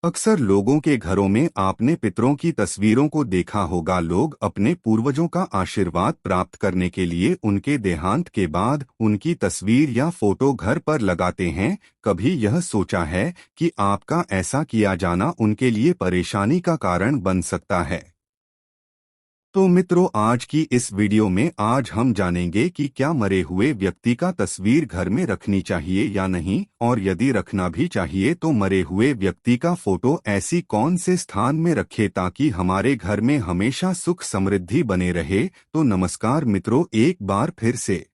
अक्सर लोगों के घरों में आपने पितरों की तस्वीरों को देखा होगा। लोग अपने पूर्वजों का आशीर्वाद प्राप्त करने के लिए उनके देहांत के बाद उनकी तस्वीर या फोटो घर पर लगाते हैं। कभी यह सोचा है कि आपका ऐसा किया जाना उनके लिए परेशानी का कारण बन सकता है? तो मित्रों, आज की इस वीडियो में आज हम जानेंगे कि क्या मरे हुए व्यक्ति का तस्वीर घर में रखनी चाहिए या नहीं, और यदि रखना भी चाहिए तो मरे हुए व्यक्ति का फोटो ऐसी कौन से स्थान में रखें ताकि हमारे घर में हमेशा सुख समृद्धि बने रहे। तो नमस्कार मित्रों, एक बार फिर से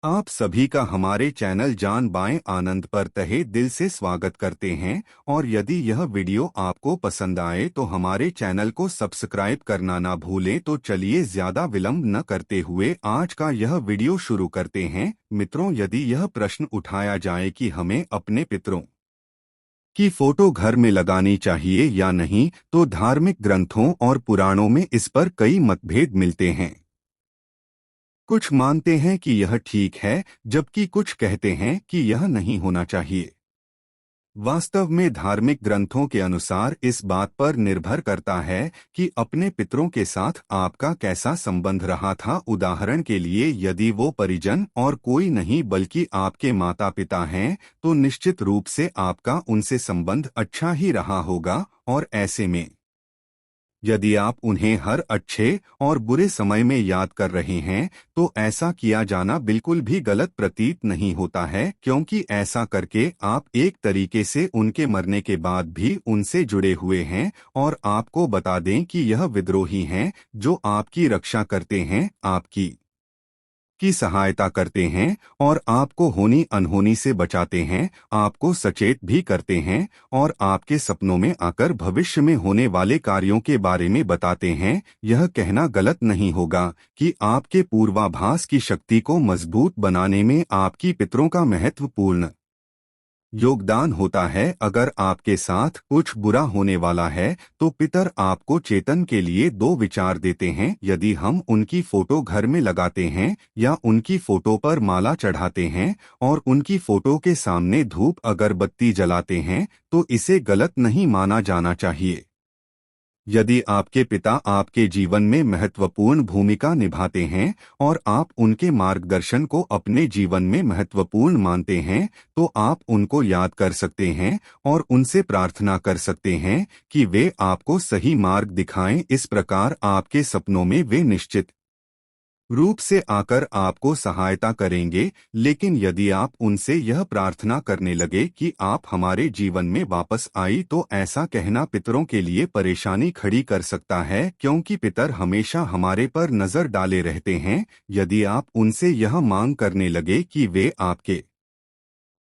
आप सभी का हमारे चैनल जान बाएं आनंद पर तहे दिल से स्वागत करते हैं। और यदि यह वीडियो आपको पसंद आए तो हमारे चैनल को सब्सक्राइब करना ना भूलें। तो चलिए ज्यादा विलंब न करते हुए आज का यह वीडियो शुरू करते हैं। मित्रों, यदि यह प्रश्न उठाया जाए कि हमें अपने पितरों की फोटो घर में लगानी चाहिए या नहीं, तो धार्मिक ग्रंथों और पुराणों में इस पर कई मतभेद मिलते हैं। कुछ मानते हैं कि यह ठीक है, जबकि कुछ कहते हैं कि यह नहीं होना चाहिए। वास्तव में धार्मिक ग्रंथों के अनुसार इस बात पर निर्भर करता है कि अपने पितरों के साथ आपका कैसा संबंध रहा था। उदाहरण के लिए, यदि वो परिजन और कोई नहीं बल्कि आपके माता पिता हैं, तो निश्चित रूप से आपका उनसे संबंध अच्छा ही रहा होगा। और ऐसे में यदि आप उन्हें हर अच्छे और बुरे समय में याद कर रहे हैं, तो ऐसा किया जाना बिल्कुल भी गलत प्रतीत नहीं होता है, क्योंकि ऐसा करके आप एक तरीके से उनके मरने के बाद भी उनसे जुड़े हुए हैं। और आपको बता दें कि यह विद्रोही हैं जो आपकी रक्षा करते हैं, आपकी सहायता करते हैं और आपको होनी अनहोनी से बचाते हैं, आपको सचेत भी करते हैं और आपके सपनों में आकर भविष्य में होने वाले कार्यों के बारे में बताते हैं। यह कहना गलत नहीं होगा कि आपके पूर्वाभास की शक्ति को मजबूत बनाने में आपकी पितरों का महत्वपूर्ण योगदान होता है। अगर आपके साथ कुछ बुरा होने वाला है तो पितर आपको चेतन के लिए दो विचार देते हैं। यदि हम उनकी फोटो घर में लगाते हैं या उनकी फोटो पर माला चढ़ाते हैं और उनकी फोटो के सामने धूप अगरबत्ती जलाते हैं, तो इसे गलत नहीं माना जाना चाहिए। यदि आपके पिता आपके जीवन में महत्वपूर्ण भूमिका निभाते हैं और आप उनके मार्गदर्शन को अपने जीवन में महत्वपूर्ण मानते हैं, तो आप उनको याद कर सकते हैं और उनसे प्रार्थना कर सकते हैं कि वे आपको सही मार्ग दिखाएं। इस प्रकार आपके सपनों में वे निश्चित रूप से आकर आपको सहायता करेंगे। लेकिन यदि आप उनसे यह प्रार्थना करने लगे कि आप हमारे जीवन में वापस आई, तो ऐसा कहना पितरों के लिए परेशानी खड़ी कर सकता है, क्योंकि पितर हमेशा हमारे पर नजर डाले रहते हैं। यदि आप उनसे यह मांग करने लगे कि वे आपके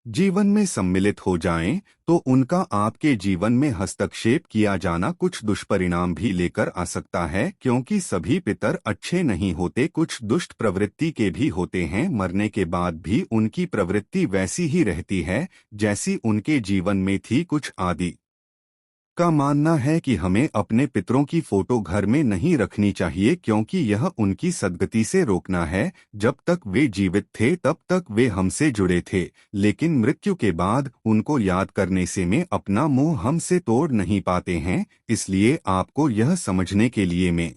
जीवन में सम्मिलित हो जाएं, तो उनका आपके जीवन में हस्तक्षेप किया जाना कुछ दुष्परिणाम भी लेकर आ सकता है, क्योंकि सभी पितर अच्छे नहीं होते, कुछ दुष्ट प्रवृत्ति के भी होते हैं। मरने के बाद भी उनकी प्रवृत्ति वैसी ही रहती है जैसी उनके जीवन में थी। कुछ आदि का मानना है कि हमें अपने पितरों की फोटो घर में नहीं रखनी चाहिए, क्योंकि यह उनकी सद्गति से रोकना है। जब तक वे जीवित थे तब तक वे हमसे जुड़े थे, लेकिन मृत्यु के बाद उनको याद करने से में अपना मुंह हमसे तोड़ नहीं पाते हैं। इसलिए आपको यह समझने के लिए में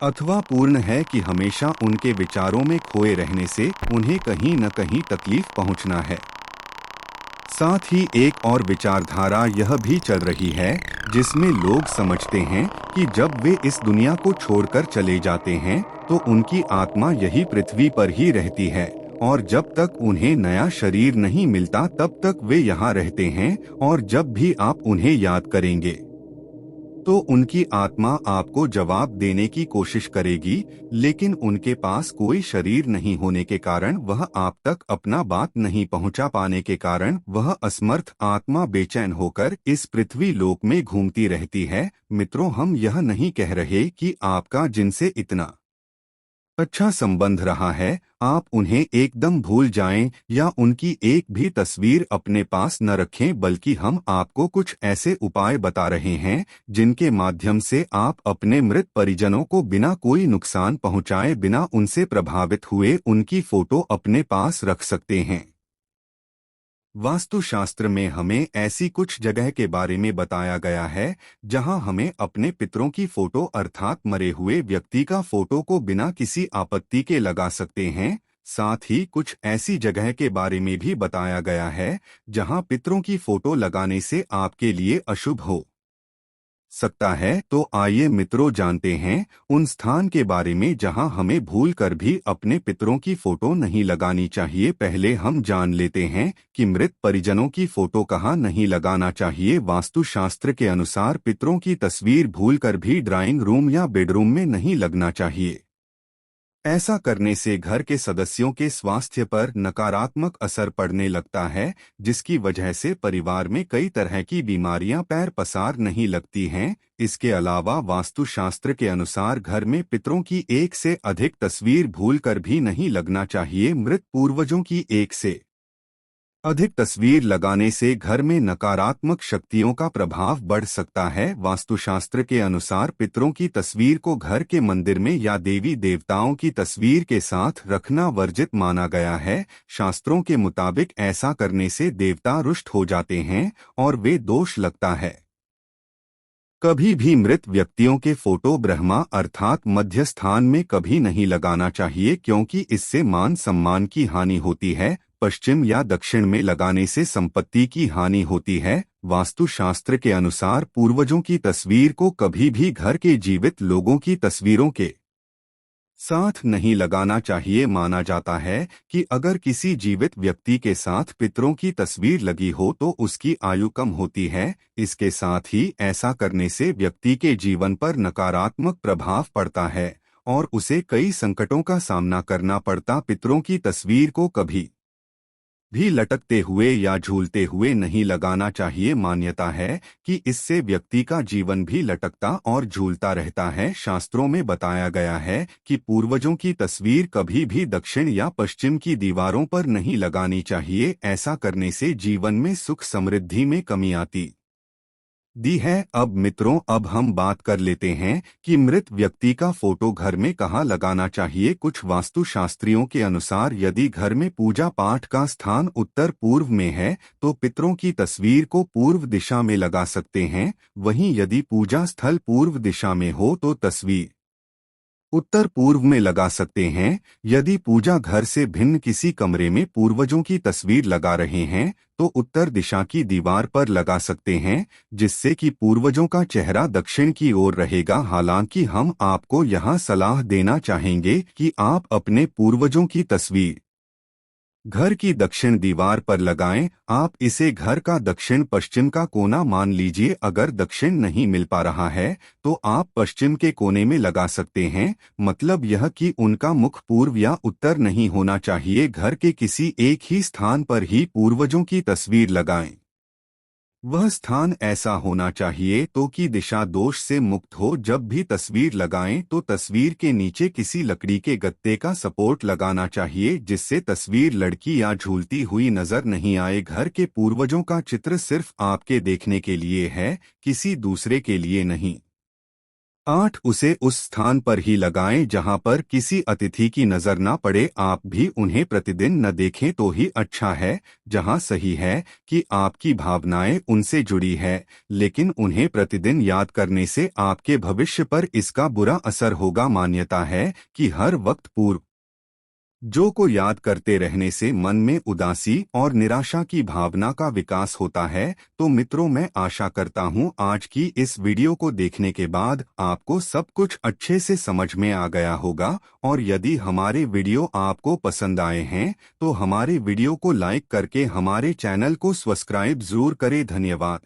अथवा पूर्ण है कि हमेशा उनके विचारों में खोए रहने से उन्हें कहीं न कहीं तकलीफ पहुंचना है। साथ ही एक और विचारधारा यह भी चल रही है, जिसमें लोग समझते हैं कि जब वे इस दुनिया को छोड़कर चले जाते हैं तो उनकी आत्मा यही पृथ्वी पर ही रहती है, और जब तक उन्हें नया शरीर नहीं मिलता तब तक वे यहाँ रहते हैं। और जब भी आप उन्हें याद करेंगे तो उनकी आत्मा आपको जवाब देने की कोशिश करेगी, लेकिन उनके पास कोई शरीर नहीं होने के कारण, वह आप तक अपना बात नहीं पहुंचा पाने के कारण, वह असमर्थ आत्मा बेचैन होकर इस पृथ्वी लोक में घूमती रहती है। मित्रों, हम यह नहीं कह रहे कि आपका जिनसे इतना अच्छा संबंध रहा है आप उन्हें एकदम भूल जाएं या उनकी एक भी तस्वीर अपने पास न रखें, बल्कि हम आपको कुछ ऐसे उपाय बता रहे हैं जिनके माध्यम से आप अपने मृत परिजनों को बिना कोई नुकसान पहुंचाए, बिना उनसे प्रभावित हुए उनकी फोटो अपने पास रख सकते हैं। वास्तुशास्त्र में हमें ऐसी कुछ जगह के बारे में बताया गया है जहां हमें अपने पितरों की फोटो अर्थात मरे हुए व्यक्ति का फोटो को बिना किसी आपत्ति के लगा सकते हैं। साथ ही कुछ ऐसी जगह के बारे में भी बताया गया है जहां पितरों की फोटो लगाने से आपके लिए अशुभ हो सकता है। तो आइए मित्रों जानते हैं उन स्थान के बारे में जहां हमें भूल कर भी अपने पितरों की फोटो नहीं लगानी चाहिए। पहले हम जान लेते हैं कि मृत परिजनों की फोटो कहां नहीं लगाना चाहिए। वास्तुशास्त्र के अनुसार पितरों की तस्वीर भूल कर भी ड्राइंग रूम या बेडरूम में नहीं लगना चाहिए। ऐसा करने से घर के सदस्यों के स्वास्थ्य पर नकारात्मक असर पड़ने लगता है, जिसकी वजह से परिवार में कई तरह की बीमारियां पैर पसार नहीं लगती हैं। इसके अलावा वास्तुशास्त्र के अनुसार घर में पितरों की एक से अधिक तस्वीर भूलकर भी नहीं लगना चाहिए। मृत पूर्वजों की एक से अधिक तस्वीर लगाने से घर में नकारात्मक शक्तियों का प्रभाव बढ़ सकता है। वास्तुशास्त्र के अनुसार पितरों की तस्वीर को घर के मंदिर में या देवी देवताओं की तस्वीर के साथ रखना वर्जित माना गया है। शास्त्रों के मुताबिक ऐसा करने से देवता रुष्ट हो जाते हैं और वे दोष लगता है। कभी भी मृत व्यक्तियों के फोटो ब्रह्मा अर्थात मध्य स्थान में कभी नहीं लगाना चाहिए, क्योंकि इससे मान सम्मान की हानि होती है। पश्चिम या दक्षिण में लगाने से संपत्ति की हानि होती है। वास्तुशास्त्र के अनुसार पूर्वजों की तस्वीर को कभी भी घर के जीवित लोगों की तस्वीरों के साथ नहीं लगाना चाहिए। माना जाता है कि अगर किसी जीवित व्यक्ति के साथ पितरों की तस्वीर लगी हो तो उसकी आयु कम होती है। इसके साथ ही ऐसा करने से व्यक्ति के जीवन पर नकारात्मक प्रभाव पड़ता है और उसे कई संकटों का सामना करना पड़ता। पितरों की तस्वीर को कभी भी लटकते हुए या झूलते हुए नहीं लगाना चाहिए। मान्यता है कि इससे व्यक्ति का जीवन भी लटकता और झूलता रहता है। शास्त्रों में बताया गया है कि पूर्वजों की तस्वीर कभी भी दक्षिण या पश्चिम की दीवारों पर नहीं लगानी चाहिए। ऐसा करने से जीवन में सुख समृद्धि में कमी आती दी है। अब मित्रों, अब हम बात कर लेते हैं कि मृत व्यक्ति का फोटो घर में कहाँ लगाना चाहिए। कुछ वास्तुशास्त्रियों के अनुसार यदि घर में पूजा पाठ का स्थान उत्तर पूर्व में है तो पितरों की तस्वीर को पूर्व दिशा में लगा सकते हैं। वहीं यदि पूजा स्थल पूर्व दिशा में हो तो तस्वीर उत्तर पूर्व में लगा सकते हैं। यदि पूजा घर से भिन्न किसी कमरे में पूर्वजों की तस्वीर लगा रहे हैं तो उत्तर दिशा की दीवार पर लगा सकते हैं, जिससे कि पूर्वजों का चेहरा दक्षिण की ओर रहेगा। हालांकि हम आपको यहां सलाह देना चाहेंगे कि आप अपने पूर्वजों की तस्वीर घर की दक्षिण दीवार पर लगाएं। आप इसे घर का दक्षिण पश्चिम का कोना मान लीजिए। अगर दक्षिण नहीं मिल पा रहा है तो आप पश्चिम के कोने में लगा सकते हैं। मतलब यह कि उनका मुख पूर्व या उत्तर नहीं होना चाहिए। घर के किसी एक ही स्थान पर ही पूर्वजों की तस्वीर लगाएं। वह स्थान ऐसा होना चाहिए तो कि दिशा दोष से मुक्त हो। जब भी तस्वीर लगाएं तो तस्वीर के नीचे किसी लकड़ी के गत्ते का सपोर्ट लगाना चाहिए, जिससे तस्वीर लड़की या झूलती हुई नजर नहीं आए। घर के पूर्वजों का चित्र सिर्फ आपके देखने के लिए है, किसी दूसरे के लिए नहीं। 8 उसे उस स्थान पर ही लगाएं जहां पर किसी अतिथि की नजर ना पड़े। आप भी उन्हें प्रतिदिन न देखें तो ही अच्छा है। जहां सही है कि आपकी भावनाएं उनसे जुड़ी है, लेकिन उन्हें प्रतिदिन याद करने से आपके भविष्य पर इसका बुरा असर होगा। मान्यता है कि हर वक्त पूर्व जो को याद करते रहने से मन में उदासी और निराशा की भावना का विकास होता है। तो मित्रों, मैं आशा करता हूं आज की इस वीडियो को देखने के बाद आपको सब कुछ अच्छे से समझ में आ गया होगा। और यदि हमारे वीडियो आपको पसंद आए हैं तो हमारे वीडियो को लाइक करके हमारे चैनल को सब्सक्राइब जरूर करें। धन्यवाद।